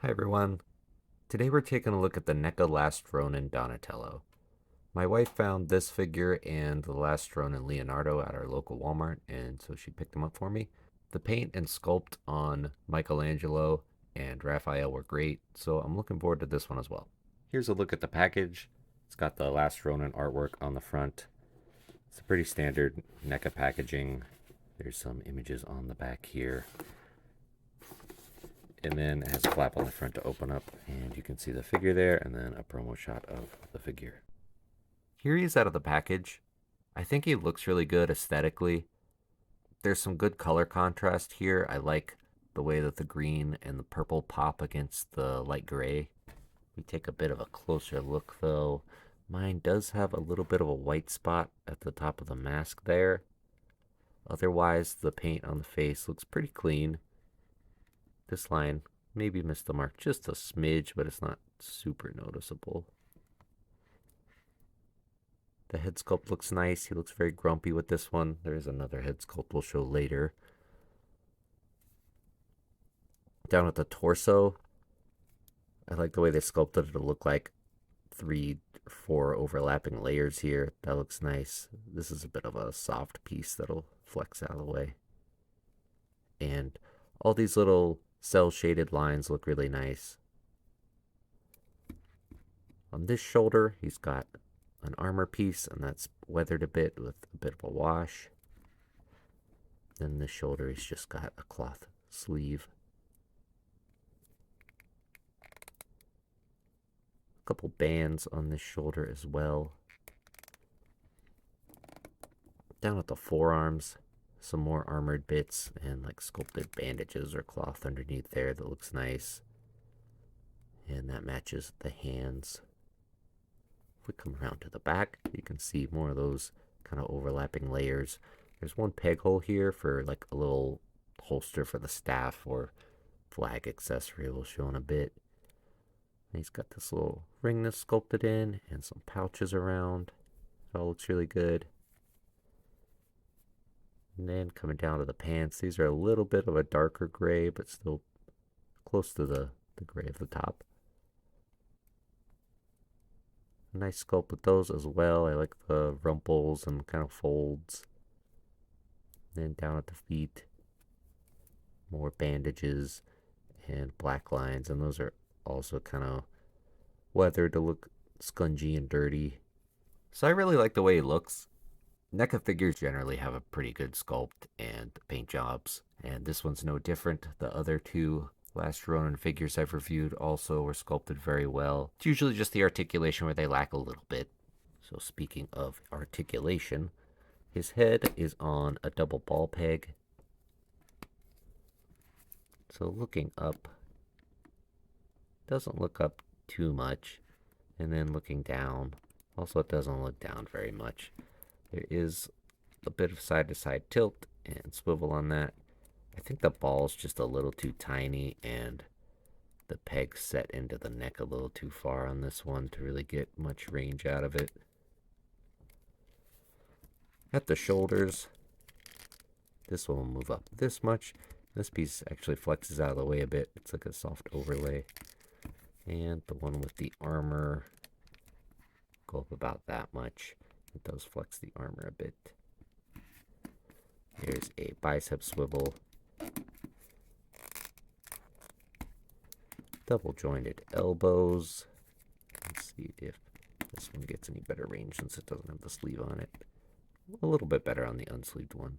Hi everyone. Today we're taking a look at the NECA Last Ronin Donatello. My wife found this figure and the Last Ronin Leonardo at our local Walmart, and so she picked them up for me. The paint and sculpt on Michelangelo and Raphael were great, so I'm looking forward to this one as well. Here's a look at the package. It's got the Last Ronin artwork on the front. It's a pretty standard NECA packaging. There's some images on the back here. And then it has a flap on the front to open up, and you can see the figure there, and then a promo shot of the figure. Here he is out of the package. I think he looks really good aesthetically. There's some good color contrast here. I like the way that the green and the purple pop against the light gray. We take a bit of a closer look though. Mine does have a little bit of a white spot at the top of the mask there. Otherwise, the paint on the face looks pretty clean. This line maybe missed the mark just a smidge, but it's not super noticeable. The head sculpt looks nice. He looks very grumpy with this one. There is another head sculpt we'll show later. Down at the torso, I like the way they sculpted it to look like 3 or 4 overlapping layers here. That looks nice. This is a bit of a soft piece that'll flex out of the way. And all these little cell shaded lines look really nice. On this shoulder, he's got an armor piece, and that's weathered a bit with a bit of a wash. Then this shoulder, he's just got a cloth sleeve. A couple bands on this shoulder as well. Down at the forearms, some more armored bits and like sculpted bandages or cloth underneath there that looks nice. And that matches the hands. If we come around to the back, you can see more of those kind of overlapping layers. There's one peg hole here for like a little holster for the staff or flag accessory we'll show in a bit. And he's got this little ring that's sculpted in and some pouches around. It all looks really good. And then coming down to the pants, these are a little bit of a darker gray, but still close to the gray of the top. Nice sculpt with those as well. I like the rumples and kind of folds. Then down at the feet, more bandages and black lines, and those are also kind of weathered to look scungy and dirty. So I really like the way he looks. NECA figures generally have a pretty good sculpt and paint jobs, and this one's no different. The other two Last Ronin figures I've reviewed also were sculpted very well. It's usually just the articulation where they lack a little bit. So speaking of articulation, his head is on a double ball peg. So looking up, doesn't look up too much. And then looking down, also it doesn't look down very much. There is a bit of side-to-side tilt and swivel on that. I think the ball's just a little too tiny and the peg set into the neck a little too far on this one to really get much range out of it. At the shoulders, this one will move up this much. This piece actually flexes out of the way a bit. It's like a soft overlay. And the one with the armor, go up about that much. It does flex the armor a bit. There's a bicep swivel. Double jointed elbows. Let's see if this one gets any better range since it doesn't have the sleeve on it. A little bit better on the unsleeved one.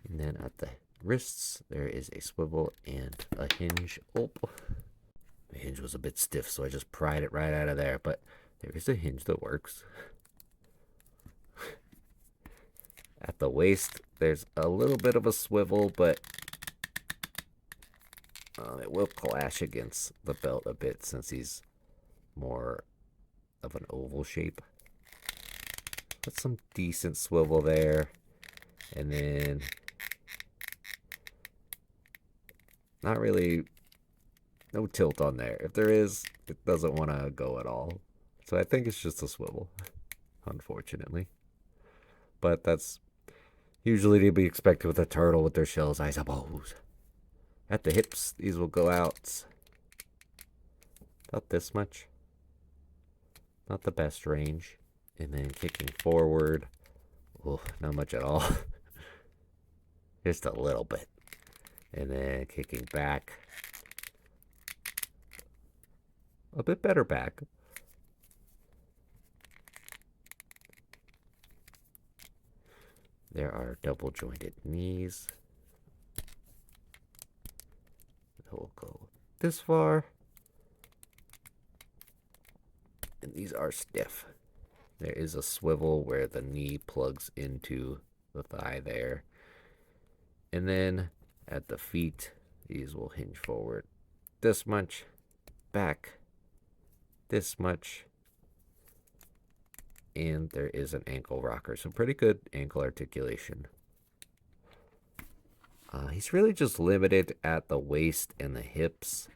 And then at the wrists, there is a swivel and a hinge. Oh, the hinge was a bit stiff, so I just pried it right out of there, but there is a hinge that works. At the waist, there's a little bit of a swivel, but it will clash against the belt a bit since he's more of an oval shape. But some decent swivel there. And then not really, no tilt on there. If there is, it doesn't want to go at all. So I think it's just a swivel, unfortunately. But that's usually to be expected with a turtle with their shells, I suppose. At the hips, these will go out about this much. Not the best range. And then kicking forward, oh, not much at all. Just a little bit. And then kicking back, a bit better back. There are double jointed knees. That will go this far. And these are stiff. There is a swivel where the knee plugs into the thigh there. And then at the feet, these will hinge forward this much, back this much, and there is an ankle rocker. So pretty good ankle articulation. He's really just limited at the waist and the hips.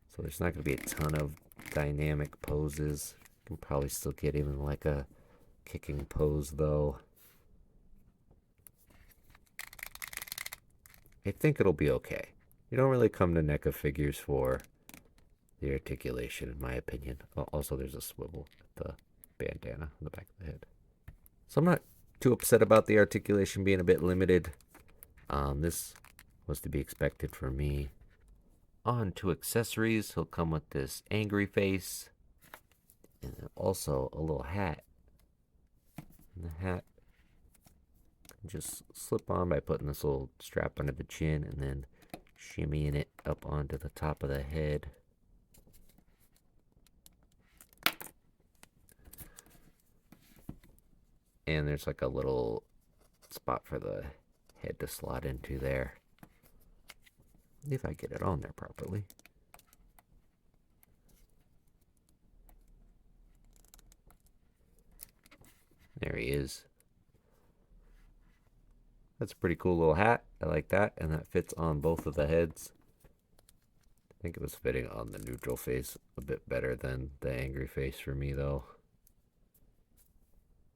So there's not going to be a ton of dynamic poses. You can probably still get him in like a kicking pose though. I think it'll be okay. You don't really come to NECA figures for the articulation, in my opinion. Also, there's a swivel at the bandana on the back of the head. So I'm not too upset about the articulation being a bit limited. This was to be expected for me. On to accessories. He'll come with this angry face. And then also a little hat. And the hat can just slip on by putting this little strap under the chin and then shimmying it up onto the top of the head. And there's like a little spot for the head to slot into there. If I get it on there properly. There he is. That's a pretty cool little hat. I like that. And that fits on both of the heads. I think it was fitting on the neutral face a bit better than the angry face for me though.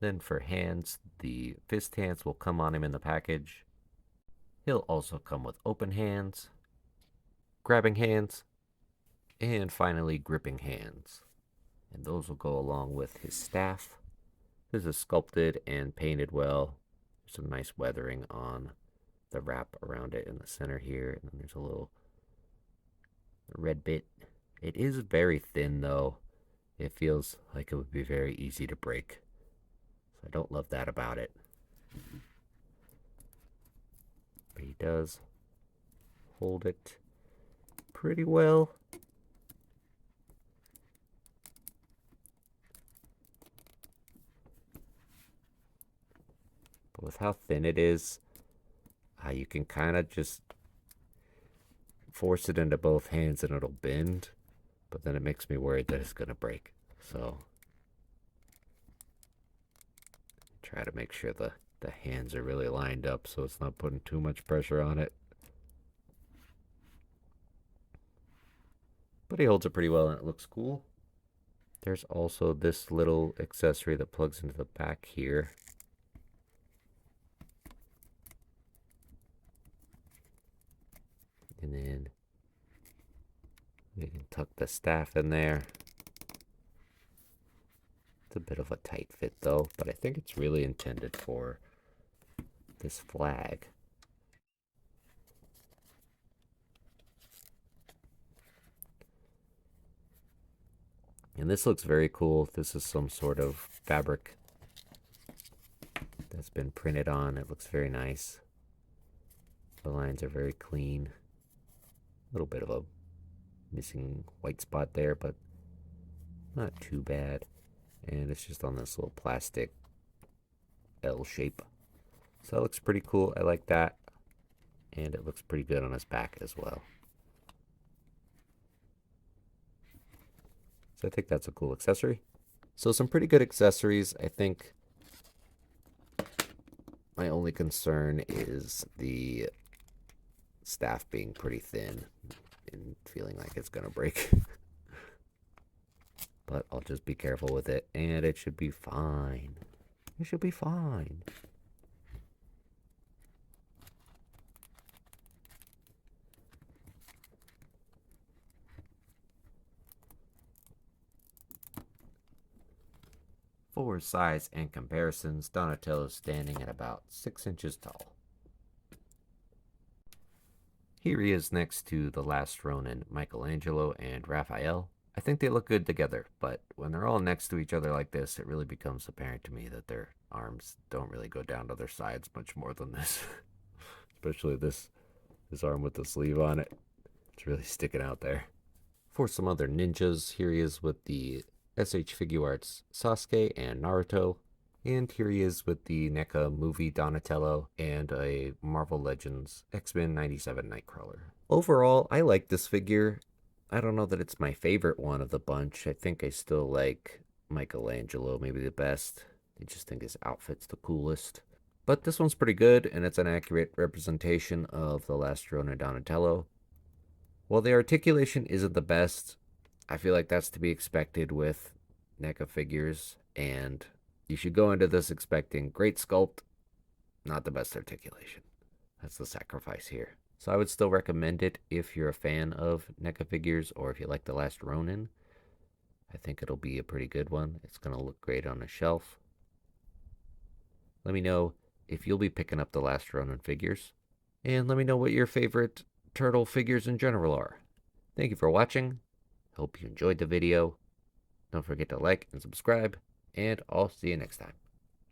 Then for hands, the fist hands will come on him in the package. He'll also come with open hands, grabbing hands, and finally gripping hands. And those will go along with his staff. This is sculpted and painted well. There's some nice weathering on the wrap around it in the center here. And then there's a little red bit. It is very thin though. It feels like it would be very easy to break. I don't love that about it. But he does hold it pretty well. But with how thin it is, you can kind of just force it into both hands and it'll bend. But then it makes me worried that it's going to break. So try to make sure the hands are really lined up so it's not putting too much pressure on it. But he holds it pretty well and it looks cool. There's also this little accessory that plugs into the back here. And then we can tuck the staff in there. It's a bit of a tight fit though, but I think it's really intended for this flag. And this looks very cool. This is some sort of fabric that's been printed on. It looks very nice. The lines are very clean. A little bit of a missing white spot there, but not too bad. And it's just on this little plastic L shape. So that looks pretty cool. I like that. And it looks pretty good on his back as well. So I think that's a cool accessory. So some pretty good accessories. I think my only concern is the staff being pretty thin and feeling like it's gonna break. But I'll just be careful with it and it should be fine. It should be fine. For size and comparisons, Donatello is standing at about 6 inches tall. Here he is next to the last Ronin, Michelangelo and Raphael. I think they look good together, but when they're all next to each other like this, it really becomes apparent to me that their arms don't really go down to their sides much more than this. Especially this arm with the sleeve on it. It's really sticking out there. For some other ninjas, here he is with the SH Figuarts Sasuke and Naruto. And here he is with the NECA movie Donatello and a Marvel Legends X-Men 97 Nightcrawler. Overall, I like this figure. I don't know that it's my favorite one of the bunch. I think I still like Michelangelo maybe the best. I just think his outfit's the coolest. But this one's pretty good, and it's an accurate representation of the last Ronin Donatello. While the articulation isn't the best, I feel like that's to be expected with NECA figures, and you should go into this expecting great sculpt, not the best articulation. That's the sacrifice here. So I would still recommend it if you're a fan of NECA figures or if you like the last Ronin. I think it'll be a pretty good one. It's going to look great on a shelf. Let me know if you'll be picking up the last Ronin figures. And let me know what your favorite turtle figures in general are. Thank you for watching. Hope you enjoyed the video. Don't forget to like and subscribe, and I'll see you next time.